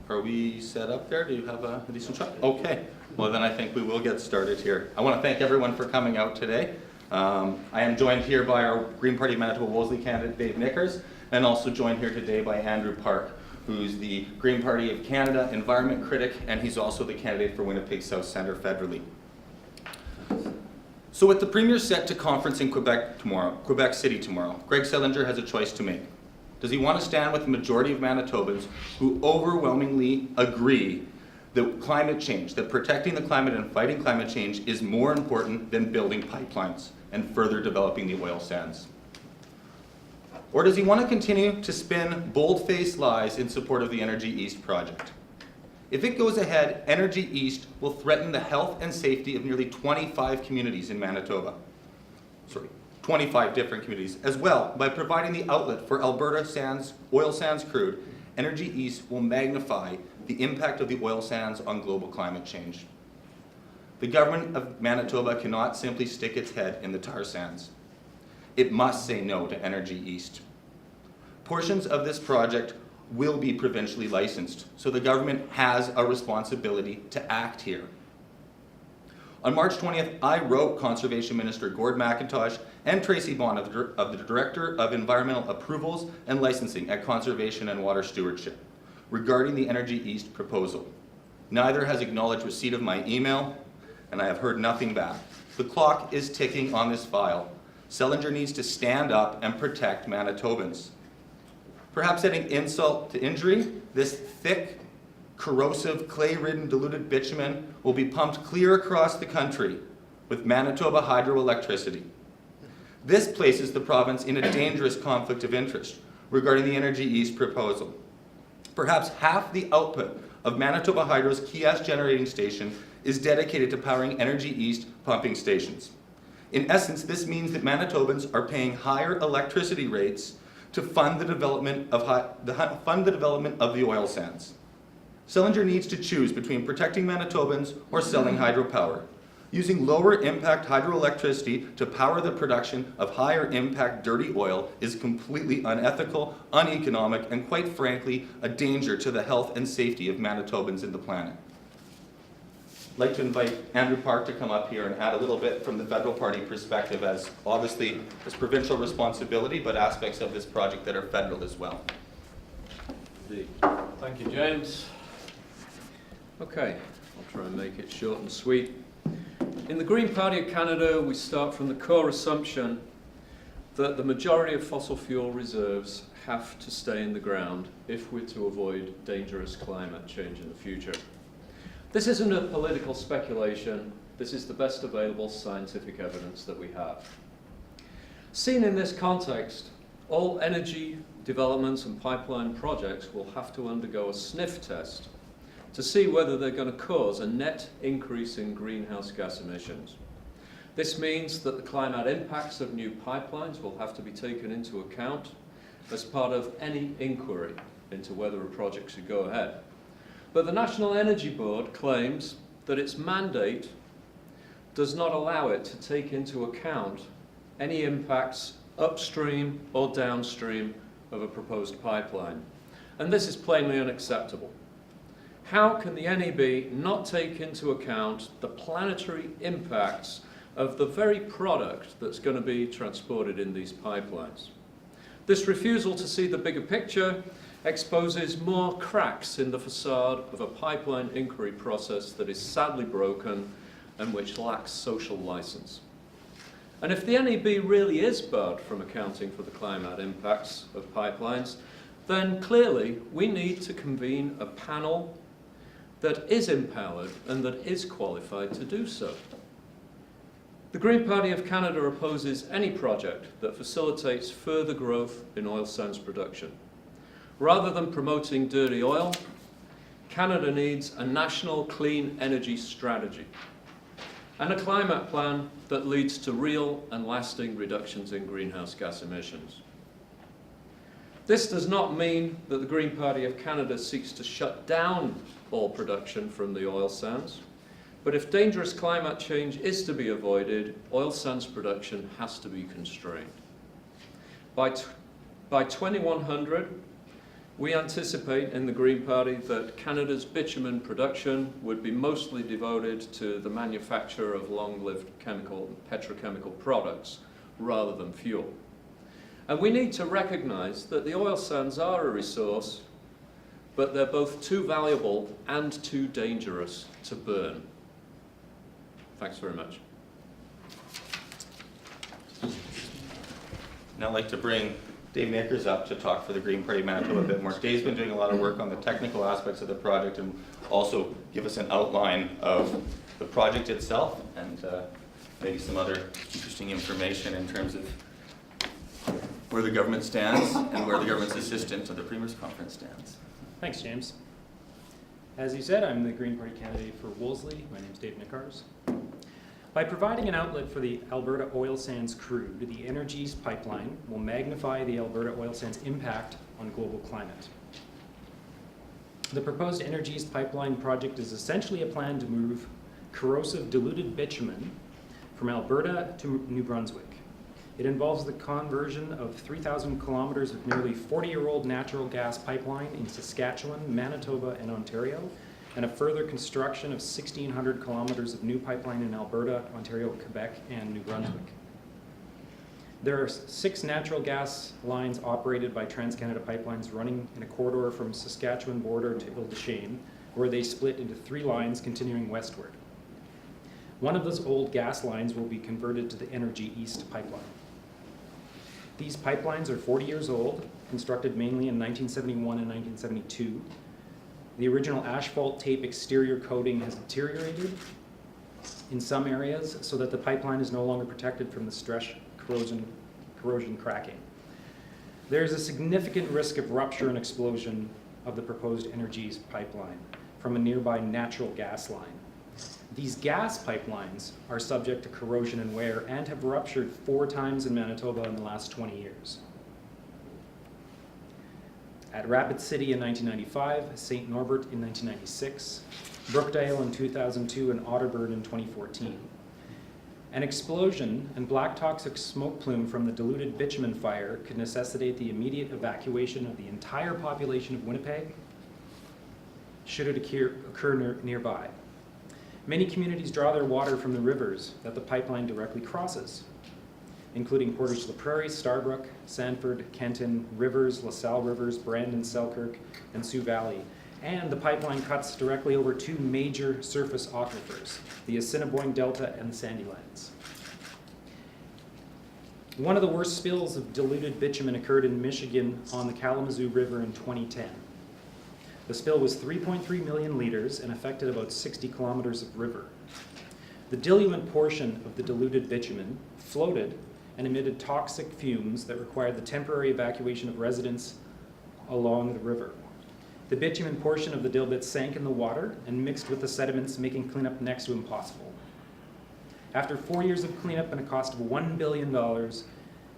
Are we set up there? Do you have a decent shot? Okay. Well, then I think we will get started here. I want to thank everyone for coming out today. I am joined here by our Green Party Manitoba Wolseley candidate, Dave Nickers, and also joined here today by Andrew Park, who's the Green Party of Canada environment critic, and he's also the candidate for Winnipeg South Centre federally. So with the Premier set to conference in Quebec City tomorrow, Greg Selinger has a choice to make. Does he want to stand with the majority of Manitobans who overwhelmingly agree that climate change, that protecting the climate and fighting climate change is more important than building pipelines and further developing the oil sands? Or does he want to continue to spin bold-faced lies in support of the Energy East project? If it goes ahead, Energy East will threaten the health and safety of nearly 25 communities in Manitoba. 25 different communities as well. By providing the outlet for Alberta oil sands crude, Energy East will magnify the impact of the oil sands on global climate change. The government of Manitoba cannot simply stick its head in the tar sands. It must say no to Energy East. Portions of this project will be provincially licensed, so the government has a responsibility to act here. On March 20th, I wrote Conservation Minister Gord McIntosh and Tracy Bond of the Director of Environmental Approvals and Licensing at Conservation and Water Stewardship regarding the Energy East proposal. Neither has acknowledged receipt of my email, and I have heard nothing back. The clock is ticking on this file. Selinger needs to stand up and protect Manitobans. Perhaps adding insult to injury, this thick, corrosive, clay-ridden diluted bitumen will be pumped clear across the country with Manitoba hydroelectricity. This places the province in a dangerous conflict of interest regarding the Energy East proposal. Perhaps half the output of Manitoba Hydro's Keeyask generating station is dedicated to powering Energy East pumping stations. In essence, this means that Manitobans are paying higher electricity rates to fund the development of the oil sands. Selinger needs to choose between protecting Manitobans or selling hydropower. Using lower impact hydroelectricity to power the production of higher impact dirty oil is completely unethical, uneconomic, and quite frankly, a danger to the health and safety of Manitobans and the planet. I'd like to invite Andrew Park to come up here and add a little bit from the federal party perspective, as obviously it's provincial responsibility, but aspects of this project that are federal as well. Thank you, James. Okay, I'll try and make it short and sweet. In the Green Party of Canada, we start from the core assumption that the majority of fossil fuel reserves have to stay in the ground if we're to avoid dangerous climate change in the future. This isn't a political speculation. This is the best available scientific evidence that we have. Seen in this context, all energy developments and pipeline projects will have to undergo a sniff test to see whether they're going to cause a net increase in greenhouse gas emissions. This means that the climate impacts of new pipelines will have to be taken into account as part of any inquiry into whether a project should go ahead. But the National Energy Board claims that its mandate does not allow it to take into account any impacts upstream or downstream of a proposed pipeline. And this is plainly unacceptable. How can the NEB not take into account the planetary impacts of the very product that's going to be transported in these pipelines? This refusal to see the bigger picture exposes more cracks in the facade of a pipeline inquiry process that is sadly broken and which lacks social license. And if the NEB really is barred from accounting for the climate impacts of pipelines, then clearly we need to convene a panel that is empowered and that is qualified to do so. The Green Party of Canada opposes any project that facilitates further growth in oil sands production. Rather than promoting dirty oil, Canada needs a national clean energy strategy and a climate plan that leads to real and lasting reductions in greenhouse gas emissions. This does not mean that the Green Party of Canada seeks to shut down all production from the oil sands, but if dangerous climate change is to be avoided, oil sands production has to be constrained. By 2100, We anticipate in the Green Party that Canada's bitumen production would be mostly devoted to the manufacture of long-lived chemical and petrochemical products rather than fuel. And we need to recognise that the oil sands are a resource, but they're both too valuable and too dangerous to burn. Thanks very much. Now I'd like to bring Dave Makers up to talk for the Green Party of Manitoba a bit more. Dave's been doing a lot of work on the technical aspects of the project and also give us an outline of the project itself and maybe some other interesting information in terms of where the government stands and where the government's assistant to the Premier's Conference stands. Thanks, James. As you said, I'm the Green Party candidate for Wolseley. My name's Dave Makers. By providing an outlet for the Alberta oil sands crude, the Energy East pipeline will magnify the Alberta oil sands impact on global climate. The proposed Energy East pipeline project is essentially a plan to move corrosive diluted bitumen from Alberta to New Brunswick. It involves the conversion of 3,000 kilometers of nearly 40-year-old natural gas pipeline in Saskatchewan, Manitoba, and Ontario, and a further construction of 1,600 kilometers of new pipeline in Alberta, Ontario, Quebec, and New Brunswick. There are 6 natural gas lines operated by TransCanada Pipelines running in a corridor from Saskatchewan border to Ile-des-Chênes, where they split into 3 lines continuing westward. One of those old gas lines will be converted to the Energy East pipeline. These pipelines are 40 years old, constructed mainly in 1971 and 1972. The original asphalt tape exterior coating has deteriorated in some areas so that the pipeline is no longer protected from the stress corrosion cracking. There is a significant risk of rupture and explosion of the proposed Energy East pipeline from a nearby natural gas line. These gas pipelines are subject to corrosion and wear and have ruptured 4 times in Manitoba in the last 20 years. At Rapid City in 1995, St. Norbert in 1996, Brookdale in 2002, and Otterburn in 2014. An explosion and black toxic smoke plume from the diluted bitumen fire could necessitate the immediate evacuation of the entire population of Winnipeg should it occur nearby. Many communities draw their water from the rivers that the pipeline directly crosses, including Portage-la-Prairie, Starbrook, Sanford, Kenton, Rivers, LaSalle Rivers, Brandon, Selkirk, and Sioux Valley. And the pipeline cuts directly over 2 major surface aquifers, the Assiniboine Delta and the Sandylands. One of the worst spills of diluted bitumen occurred in Michigan on the Kalamazoo River in 2010. The spill was 3.3 million liters and affected about 60 kilometers of river. The diluent portion of the diluted bitumen floated and emitted toxic fumes that required the temporary evacuation of residents along the river. The bitumen portion of the dilbit sank in the water and mixed with the sediments, making cleanup next to impossible. After 4 years of cleanup and a cost of $1 billion,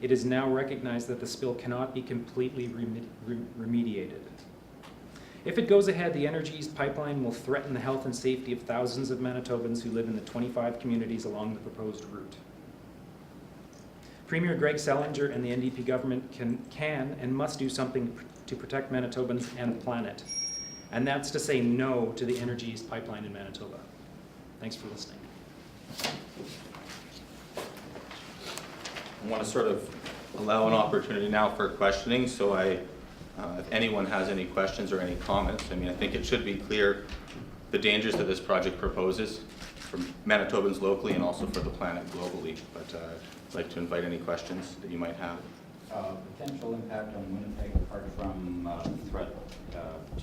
it is now recognized that the spill cannot be completely remediated. If it goes ahead, the Energy East pipeline will threaten the health and safety of thousands of Manitobans who live in the 25 communities along the proposed route. Premier Greg Selinger and the NDP government can and must do something to protect Manitobans and the planet. And that's to say no to the Energy East pipeline in Manitoba. Thanks for listening. I want to sort of allow an opportunity now for questioning, so if anyone has any questions or any comments, I think it should be clear the dangers that this project proposes for Manitobans locally and also for the planet globally. But I'd like to invite any questions that you might have. Potential impact on Winnipeg apart from threat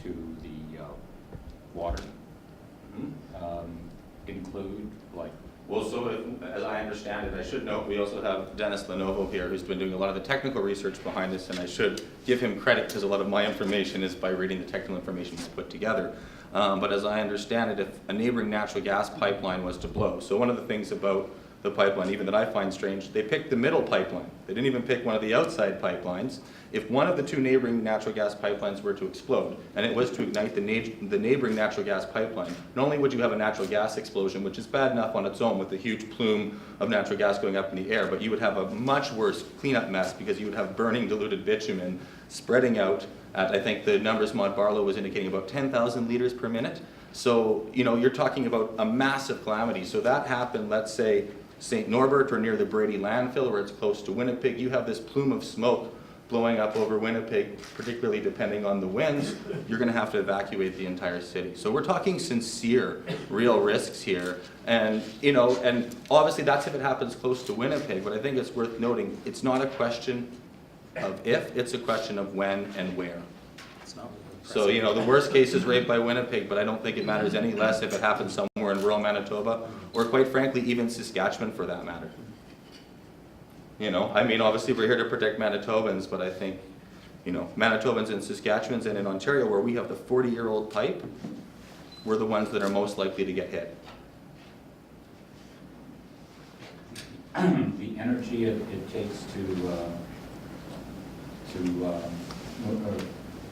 to the water include like. Well, so as I understand it, I should note we also have Dennis Lenovo here, who's been doing a lot of the technical research behind this, and I should give him credit because a lot of my information is by reading the technical information he's put together. But as I understand it, if a neighboring natural gas pipeline was to blow, so one of the things about the pipeline, even that I find strange, they picked the middle pipeline. They didn't even pick one of the outside pipelines. If one of the 2 neighboring natural gas pipelines were to explode, and it was to ignite the neighboring natural gas pipeline, not only would you have a natural gas explosion, which is bad enough on its own with the huge plume of natural gas going up in the air, but you would have a much worse cleanup mess because you would have burning diluted bitumen spreading out at, I think the numbers Maud Barlow was indicating, about 10,000 liters per minute. So, you know, you're talking about a massive calamity. So that happened, let's say, St. Norbert or near the Brady landfill where it's close to Winnipeg. You have this plume of smoke blowing up over Winnipeg, particularly depending on the winds. You're going to have to evacuate the entire city. So we're talking sincere, real risks here. And, you know, and obviously that's if it happens close to Winnipeg, but I think it's worth noting, it's not a question of if, it's a question of when and where. It's not So, you know, the worst case is right by Winnipeg, but I don't think it matters any less if it happens somewhere in rural Manitoba, or quite frankly, even Saskatchewan for that matter. You know, I mean, obviously we're here to protect Manitobans, but I think, you know, Manitobans and Saskatchewans and in Ontario where we have the 40-year-old pipe, we're the ones that are most likely to get hit. The energy it takes to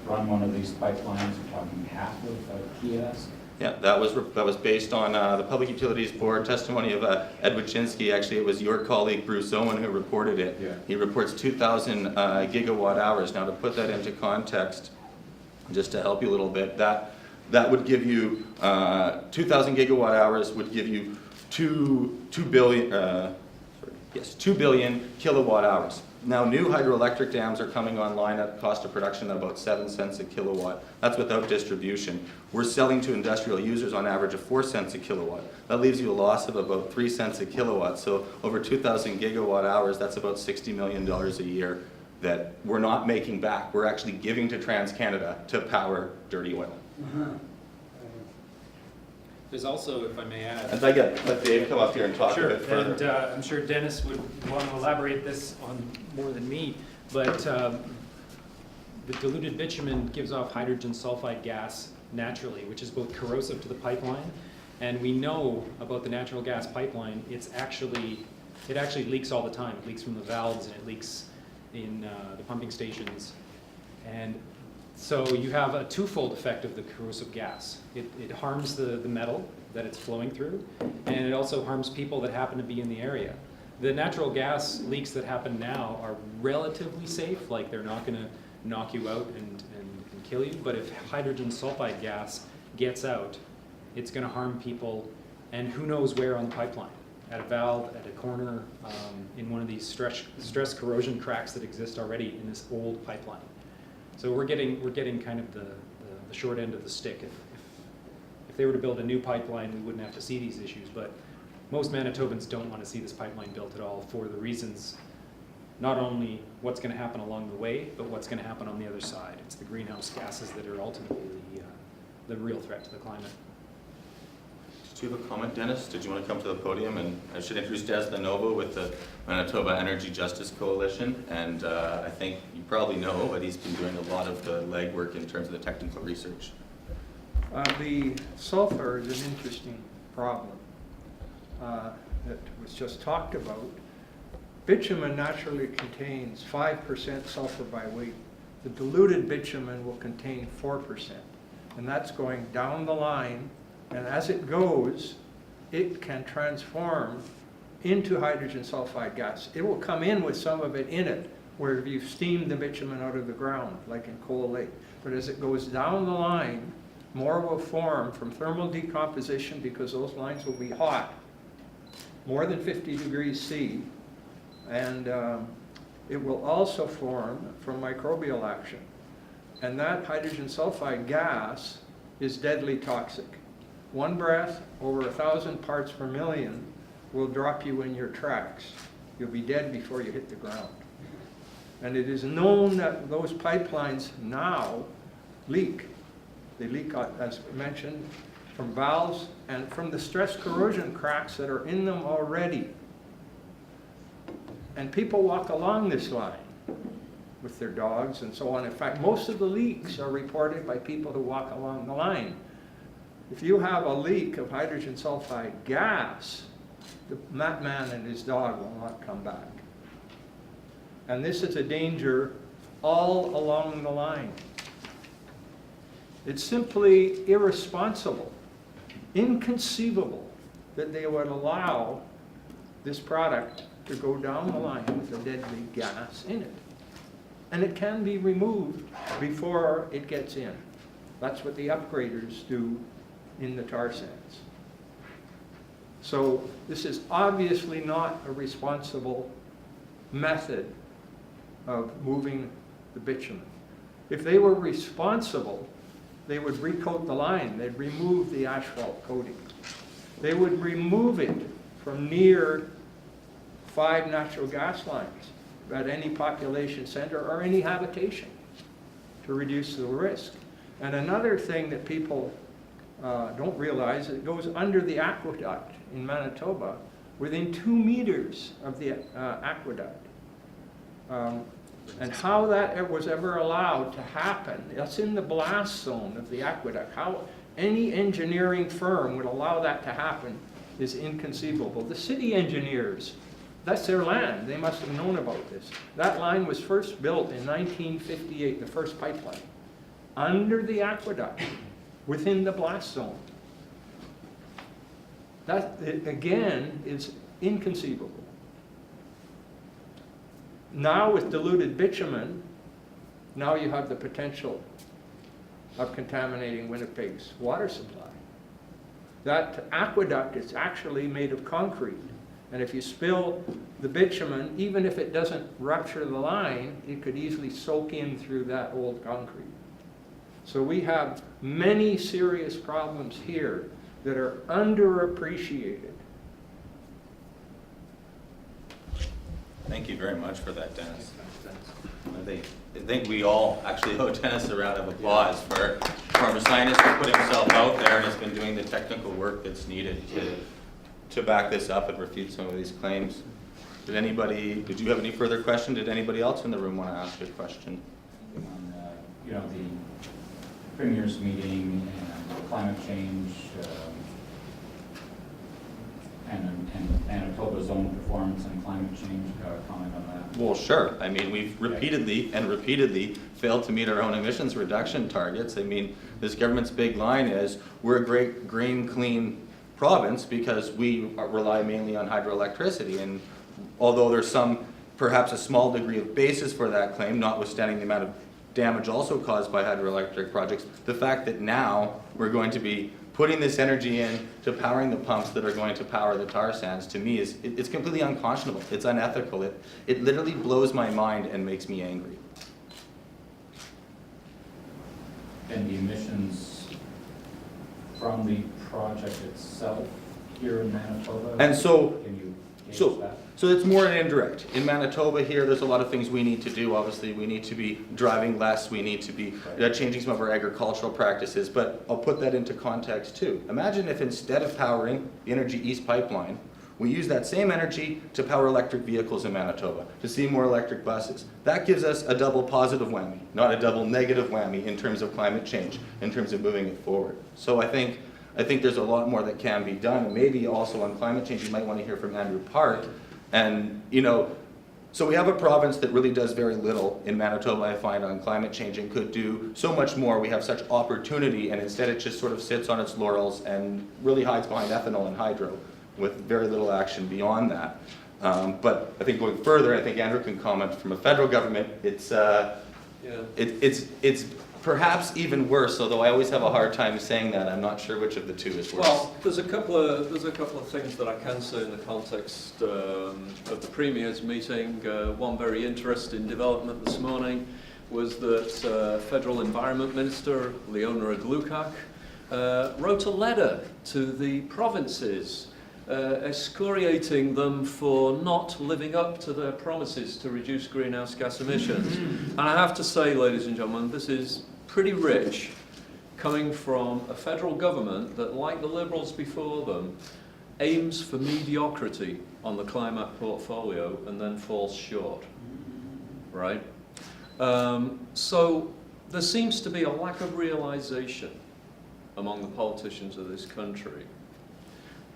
run one of these pipelines, we're talking half of Keeyask. Yeah, that was based on the Public Utilities Board testimony of Ed Wachinski. Actually, it was your colleague Bruce Owen who reported it. Yeah. He reports 2,000 gigawatt hours. Now, to put that into context, just to help you a little bit, that would give you 2,000 gigawatt hours would give you 2 billion kilowatt hours. Now, new hydroelectric dams are coming online at cost of production at about 7 cents a kilowatt. That's without distribution. We're selling to industrial users on average of 4 cents a kilowatt. That leaves you a loss of about 3 cents a kilowatt. So over 2,000 gigawatt hours, that's about $60 million a year that we're not making back. We're actually giving to TransCanada to power dirty oil. There's also, if I may add. And I get, let Dave come up here and talk a bit further. And I'm sure Dennis would want to elaborate this on more than me, but the diluted bitumen gives off hydrogen sulfide gas naturally, which is both corrosive to the pipeline, and we know about the natural gas pipeline, it actually leaks all the time. It leaks from the valves and it leaks in the pumping stations. And so you have a twofold effect of the corrosive gas. It harms the metal that it's flowing through, and it also harms people that happen to be in the area. The natural gas leaks that happen now are relatively safe, like they're not going to knock you out and kill you, but if hydrogen sulfide gas gets out, it's going to harm people, and who knows where on the pipeline. At a valve, at a corner, in one of these stress corrosion cracks that exist already in this old pipeline. So we're getting kind of the short end of the stick. If they were to build a new pipeline, we wouldn't have to see these issues. But most Manitobans don't want to see this pipeline built at all for the reasons, not only what's going to happen along the way, but what's going to happen on the other side. It's the greenhouse gases that are ultimately the real threat to the climate. Did you have a comment, Dennis? Did you want to come to the podium? And I should introduce Des Lenovo with the Manitoba Energy Justice Coalition. And I think you probably know, but he's been doing a lot of the legwork in terms of the technical research. The sulfur is an interesting problem that was just talked about. Bitumen naturally contains 5% sulfur by weight. The diluted bitumen will contain 4%. And that's going down the line. And as it goes, it can transform into hydrogen sulfide gas. It will come in with some of it in it, where you've steamed the bitumen out of the ground, like in Coal Lake. But as it goes down the line, more will form from thermal decomposition because those lines will be hot, more than 50 degrees C. And it will also form from microbial action. And that hydrogen sulfide gas is deadly toxic. One breath over 1,000 parts per million will drop you in your tracks. You'll be dead before you hit the ground. And it is known that those pipelines now leak. They leak, as mentioned, from valves and from the stress corrosion cracks that are in them already. And people walk along this line with their dogs and so on. In fact, most of the leaks are reported by people who walk along the line. If you have a leak of hydrogen sulfide gas, that man and his dog will not come back. And this is a danger all along the line. It's simply irresponsible, inconceivable that they would allow this product to go down the line with a deadly gas in it. and it can be removed before it gets in. That's what the upgraders do in the tar sands. So this is obviously not a responsible method of moving the bitumen. If they were responsible, they would recoat the line. They'd remove the asphalt coating. They would remove it from near 5 natural gas lines at any population center or any habitation to reduce the risk. And another thing that people don't realize, it goes under the aqueduct in Manitoba, within 2 meters of the aqueduct. And how that was ever allowed to happen, that's in the blast zone of the aqueduct. How any engineering firm would allow that to happen is inconceivable. The city engineers, that's their land. They must have known about this. That line was first built in 1958, the first pipeline, under the aqueduct, within the blast zone. That, again, is inconceivable. Now with diluted bitumen, now you have the potential of contaminating Winnipeg's water supply. That aqueduct is actually made of concrete. And if you spill the bitumen, even if it doesn't rupture the line, it could easily soak in through that old concrete. So we have many serious problems here that are underappreciated. Thank you very much for that, Dennis. I think we all actually owe Dennis a round of applause for a scientist who put himself out there and has been doing the technical work that's needed to back this up and refute some of these claims. Did you have any further question? Did anybody else in the room want to ask a question? On, the Premier's meeting and climate change, and Manitoba's own performance and climate change, comment on that? Well, sure. I mean, we've repeatedly failed to meet our own emissions reduction targets. I mean, this government's big line is, we're a great green, clean province because we rely mainly on hydroelectricity. And although there's perhaps a small degree of basis for that claim, notwithstanding the amount of damage also caused by hydroelectric projects, the fact that now we're going to be putting this energy in to powering the pumps that are going to power the tar sands, to me, it's completely unconscionable. It's unethical. It literally blows my mind and makes me angry. And the emissions from the project itself here in Manitoba? And so, can you gauge that? So it's more an indirect. In Manitoba here, there's a lot of things we need to do. Obviously, we need to be driving less. We need to be changing some of our agricultural practices. But I'll put that into context too. Imagine if instead of powering the Energy East pipeline, we use that same energy to power electric vehicles in Manitoba, to see more electric buses. That gives us a double positive whammy, not a double negative whammy in terms of climate change, in terms of moving it forward. So I think there's a lot more that can be done. And maybe also on climate change, you might want to hear from Andrew Park. And, so we have a province that really does very little in Manitoba, I find, on climate change, and could do so much more. We have such opportunity, and instead it just sort of sits on its laurels and really hides behind ethanol and hydro with very little action beyond that. But I think going further, I think Andrew can comment from a federal government, it's perhaps even worse, although I always have a hard time saying that. I'm not sure which of the two is worse. Well, there's a couple of things that I can say in the context of the Premier's meeting. One very interesting development this morning was that Federal Environment Minister Leona Glukak wrote a letter to the provinces excoriating them for not living up to their promises to reduce greenhouse gas emissions. And I have to say, ladies and gentlemen, this is pretty rich coming from a federal government that, like the Liberals before them, aims for mediocrity on the climate portfolio and then falls short, right? So there seems to be a lack of realization among the politicians of this country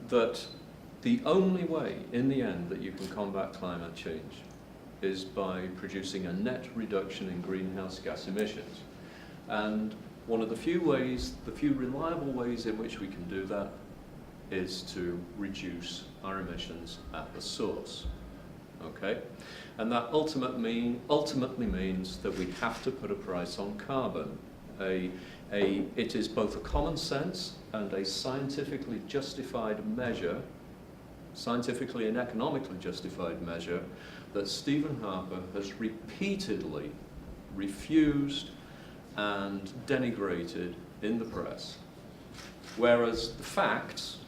that the only way, in the end, that you can combat climate change is by producing a net reduction in greenhouse gas emissions. And one of the few reliable ways in which we can do that is to reduce our emissions at the source. okay? And that ultimately means that we have to put a price on carbon. It is both a common sense and a scientifically justified measure, scientifically and economically justified measure, that Stephen Harper has repeatedly refused and denigrated in the press. Whereas the facts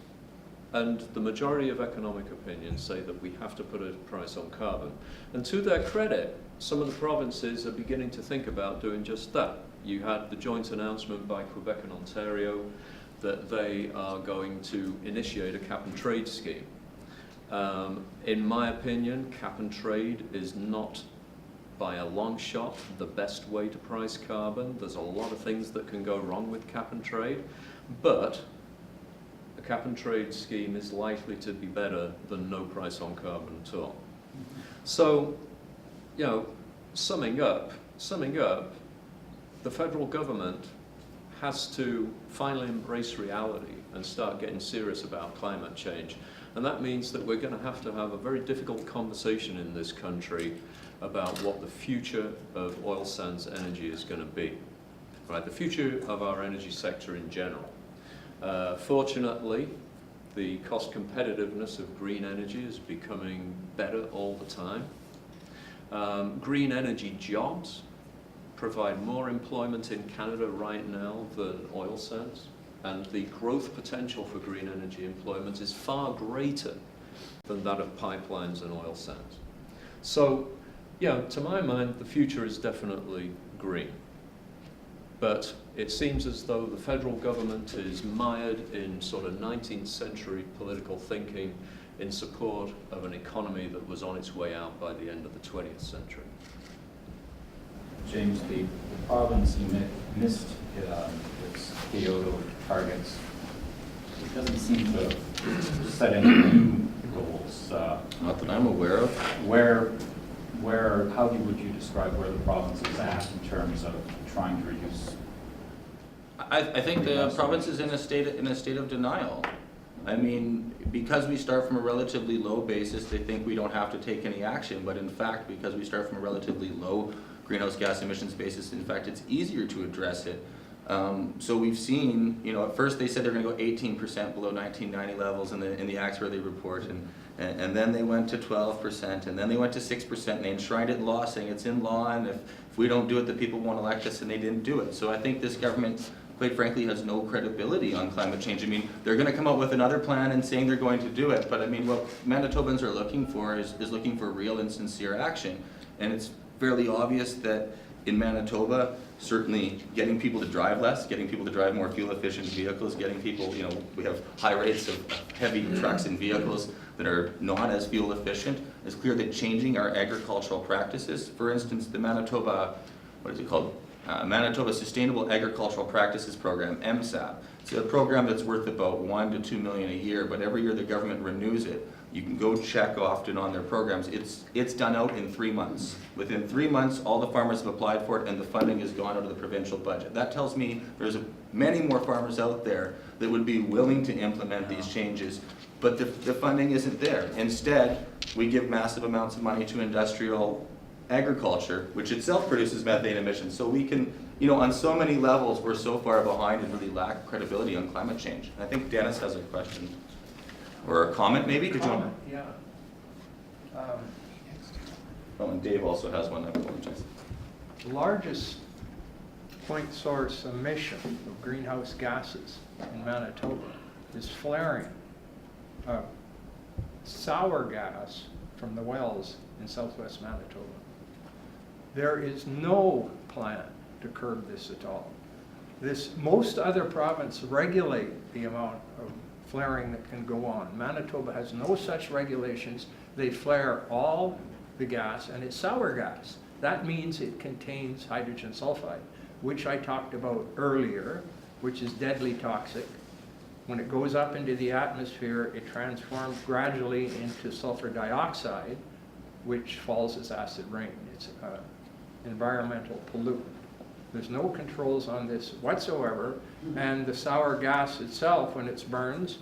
and the majority of economic opinions say that we have to put a price on carbon. And to their credit, some of the provinces are beginning to think about doing just that. You had the joint announcement by Quebec and Ontario that they are going to initiate a cap and trade scheme. In my opinion, cap and trade is not by a long shot the best way to price carbon. There's a lot of things that can go wrong with cap and trade, but a cap and trade scheme is likely to be better than no price on carbon at all. So, you know, summing up, the federal government has to finally embrace reality and start getting serious about climate change. And that means that we're going to have a very difficult conversation in this country about what the future of oil sands energy is going to be, right? The future of our energy sector in general. Fortunately, the cost competitiveness of green energy is becoming better all the time. Green energy jobs provide more employment in Canada right now than oil sands, and the growth potential for green energy employment is far greater than that of pipelines and oil sands. So, yeah, to my mind, the future is definitely green. But it seems as though the federal government is mired in sort of 19th century political thinking in support of an economy that was on its way out by the end of the 20th century. James, the province missed its Kyoto targets. It doesn't seem to set any new goals. Not that I'm aware of. How would you describe where the province is at in terms of trying to reduce? I think the province is in a state of denial. I mean, because we start from a relatively low basis, they think we don't have to take any action. But in fact, because we start from a relatively low greenhouse gas emissions basis, in fact, it's easier to address it. So we've seen, you know, at first they said they're going to go 18% below 1990 levels in the actuary report, and then they went to 12%, and then they went to 6%, and they enshrined it in law, saying it's in law, and if we don't do it, the people won't elect us, and they didn't do it. So I think this government, quite frankly, has no credibility on climate change. I mean, they're going to come out with another plan and saying they're going to do it, but I mean, what Manitobans are looking for is looking for real and sincere action, and it's fairly obvious that in Manitoba, certainly getting people to drive less, getting people to drive more fuel-efficient vehicles, getting people, you know, we have high rates of heavy trucks and vehicles that are not as fuel-efficient. It's clear that changing our agricultural practices, for instance, the Manitoba, what is it called? Manitoba Sustainable Agricultural Practices Program, MSAP. It's a program that's worth about $1 to $2 million a year, but every year the government renews it. You can go check often on their programs. It's done out in 3 months. Within 3 months, all the farmers have applied for it, and the funding has gone out of the provincial budget. That tells me there's many more farmers out there that would be willing to implement these changes, but the funding isn't there. Instead, we give massive amounts of money to industrial agriculture, which itself produces methane emissions. So we can, you know, on so many levels, we're so far behind and really lack credibility on climate change. And I think Dennis has a question. Or a comment, maybe? Did you want? Yeah. Oh, and Dave also has one. I apologize. The largest point source emission of greenhouse gases in Manitoba is flaring of sour gas from the wells in southwest Manitoba. There is no plan to curb this at all. Most other provinces regulate the amount of flaring that can go on. Manitoba has no such regulations. They flare all the gas, and it's sour gas. That means it contains hydrogen sulfide, which I talked about earlier, which is deadly toxic. When it goes up into the atmosphere, it transforms gradually into sulfur dioxide, which falls as acid rain. It's an environmental pollutant. There's no controls on this whatsoever, and the sour gas itself, when it burns,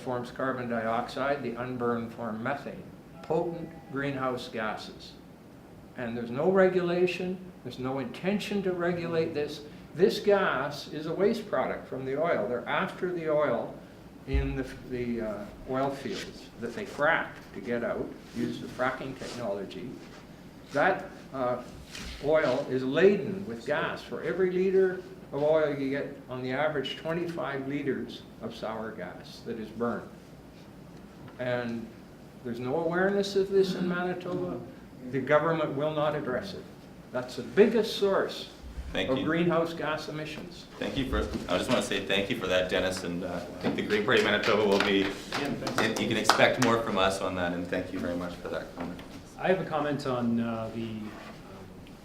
forms carbon dioxide. The unburned form methane. potent greenhouse gases. And there's no regulation, there's no intention to regulate this. This gas is a waste product from the oil. They're after the oil in the oil fields that they frack to get out, use the fracking technology. That oil is laden with gas. For every liter of oil you get, on the average, 25 liters of sour gas that is burned. And there's no awareness of this in Manitoba. The government will not address it. That's the biggest source Thank of you. greenhouse gas emissions. Thank you for, I just want to say thank you for that, Dennis, and I think the Green Party of Manitoba will be, you can expect more from us on that, and thank you very much for that comment. I have a comment on the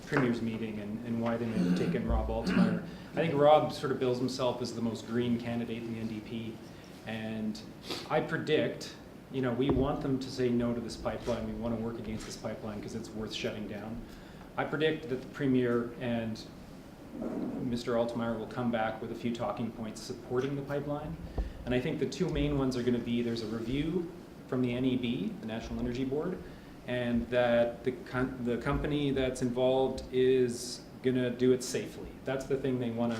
Premier's meeting and why they may have taken Rob Altmaier. I think Rob sort of bills himself as the most green candidate in the NDP, and I predict, you know, we want them to say no to this pipeline. We want to work against this pipeline because it's worth shutting down. I predict that the Premier and Mr. Altmaier will come back with a few talking points supporting the pipeline. And I think the two main ones are going to be there's a review from the NEB, the National Energy Board, and that the company that's involved is going to do it safely. That's the thing they want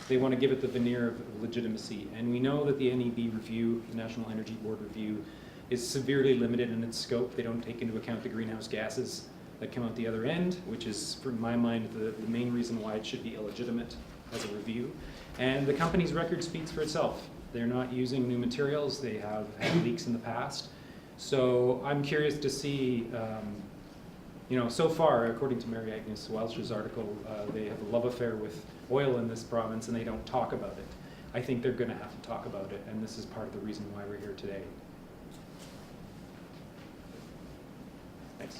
to give it the veneer of legitimacy. And we know that the NEB review, the National Energy Board review, is severely limited in its scope. They don't take into account the greenhouse gases that come out the other end, which is, from my mind, the main reason why it should be illegitimate as a review. And the company's record speaks for itself. They're not using new materials. They have had leaks in the past. So I'm curious to see, you know, so far, according to Mary Agnes Welch's article, they have a love affair with oil in this province and they don't talk about it. I think they're going to have to talk about it, and this is part of the reason why we're here today. Thanks.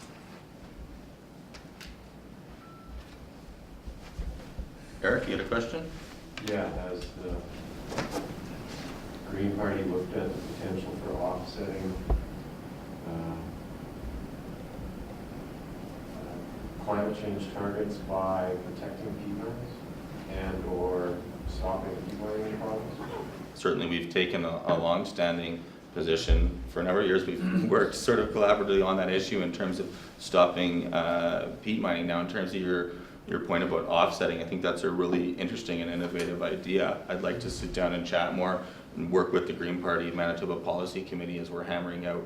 Eric, you had a question? Yeah, has the Green Party looked at the potential for offsetting climate change targets by protecting peatlands and or stopping peat mining in the province? Certainly, we've taken a long-standing position. For a number of years, we've worked sort of collaboratively on that issue in terms of stopping peat mining. Now, in terms of your point about offsetting, I think that's a really interesting and innovative idea. I'd like to sit down and chat more and work with the Green Party Manitoba Policy Committee as we're hammering out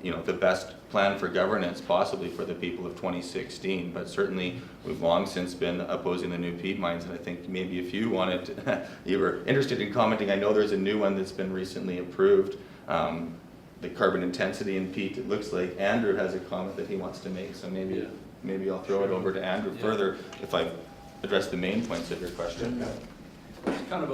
you know, the best plan for governance possibly for the people of 2016. But certainly we've long since been opposing the new peat mines, and I think maybe if you wanted to, you were interested in commenting, I know there's a new one that's been recently approved. The carbon intensity in peat, it looks like Andrew has a comment that he wants to make, so maybe I'll throw it over to Andrew further if I've addressed the main points of your question. It's kind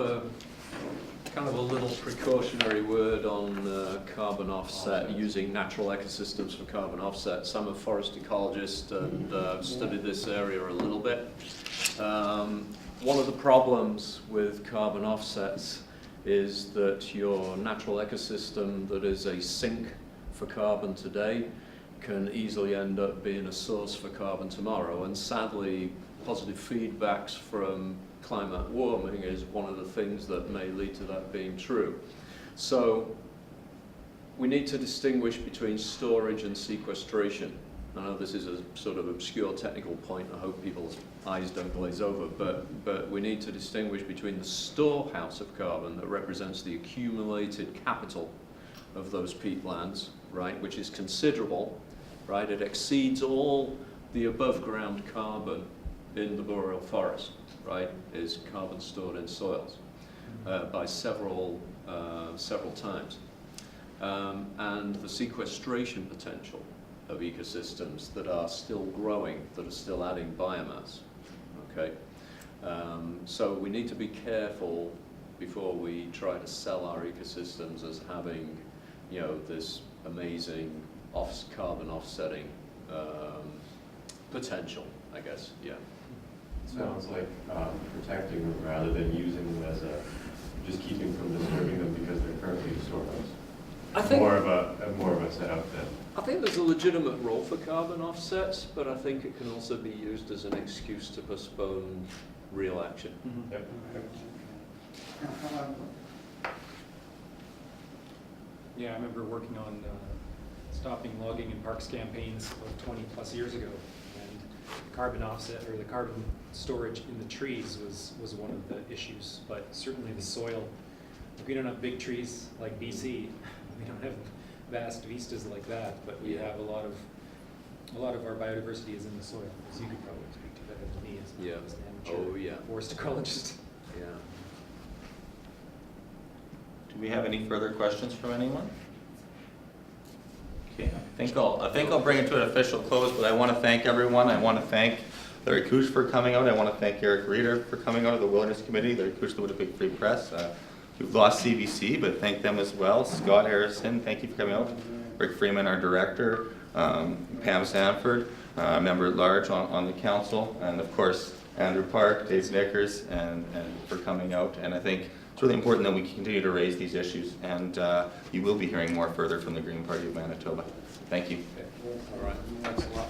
of a little precautionary word on carbon offset, using natural ecosystems for carbon offset. I'm a forest ecologist and I've studied this area a little bit. One of the problems with carbon offsets is that your natural ecosystem that is a sink for carbon today can easily end up being a source for carbon tomorrow. And sadly, positive feedbacks from climate warming is one of the things that may lead to that being true. So we need to distinguish between storage and sequestration. I know this is a sort of obscure technical point. I hope people's eyes don't glaze over, but we need to distinguish between the storehouse of carbon that represents the accumulated capital of those peatlands, right, which is considerable, right? It exceeds all the above ground carbon in the boreal forest, right, is carbon stored in soils by several times. And the sequestration potential of ecosystems that are still growing, that are still adding biomass, okay? So we need to be careful before we try to sell our ecosystems as having, you know, this amazing carbon offsetting potential, I guess, yeah. Sounds like protecting them rather than using them as just keeping from disturbing them because they're currently a storehouse. I think more of a setup then. I think there's a legitimate role for carbon offsets, but I think it can also be used as an excuse to postpone real action. Mm-hmm. Yep. Yeah, I remember working on stopping logging in parks campaigns about 20 plus years ago. And carbon offset, or the carbon storage in the trees was one of the issues, but certainly the soil. We don't have big trees like BC. We don't have vast vistas like that, but we have a lot of our biodiversity is in the soil, as you could probably speak to better than me as an amateur Oh, yeah. forest ecologist. Yeah. Do we have any further questions from anyone? Okay, I think I'll bring it to an official close, but I want to thank everyone. I want to thank Larry Couch for coming out. I want to thank Eric Reeder for coming out of the Wilderness Committee, Larry Couch, the Winnipeg Free Press. We've lost CBC, but thank them as well. Scott Harrison, thank you for coming out. Rick Freeman, our director. Pam Sanford, member at large on the council, and of course Andrew Park, Dave Snickers, and for coming out. And I think it's really important that we continue to raise these issues, and you will be hearing more further from the Green Party of Manitoba. Thank you. All right. Thanks a lot.